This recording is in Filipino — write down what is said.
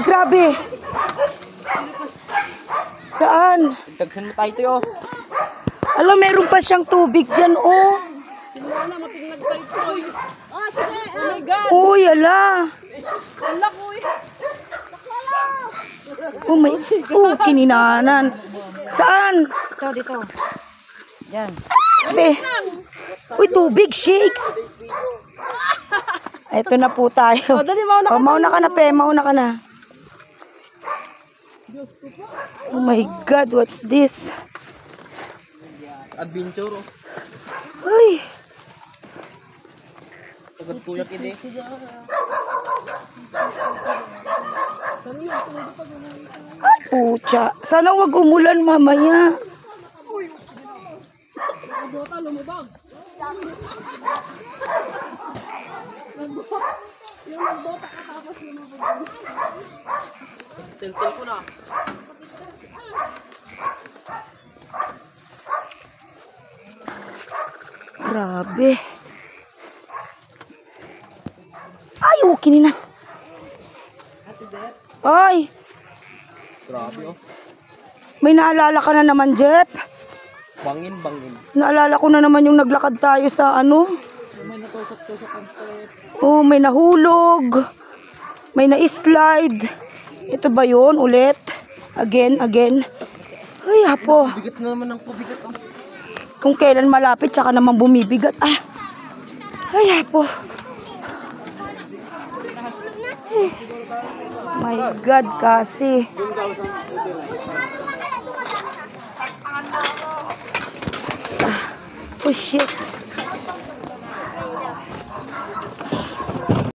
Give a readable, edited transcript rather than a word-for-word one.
grabe. Saan? Dagsan mo tayo tayo. Alam, meron pa siyang tubig dyan, oh. Sinuna, matingnan tayo tayo. Ah, sige. Oh my God. Uy, ala. Ala ko eh. Oh, may... Oh, kininanan. Saan? Ito, dito. Yan. Be. Uy, tubig, shakes. Ito na po tayo. Oh, dali, mauna ka. Oh, mauna ka na, pe. Mauna ka na. Oh my God, what's this? Adventure. Uy. Agad kuyak ini. Ay, pucha. Sana wag umulan mamaya. Bota, lumubag. Yung nagbota ka tapos lumubag. Tiltil ko na. Grabe. Ay, oh, kininas. Ay, Grabe oh. may naalala ka na naman, Jeff. Bangin, bangin. Naalala ko na naman yung naglakad tayo sa ano. May natusok-tusok ang puwet. Oh, may nahulog. May na-slide. Ito ba yun? Ulit. Again. Ay, hapo. Bigat na naman ang pabigat oh. Kung kailan malapit, saka naman bumibigat. Ah. Ay, hapo. My God, kasi. Oh, shit.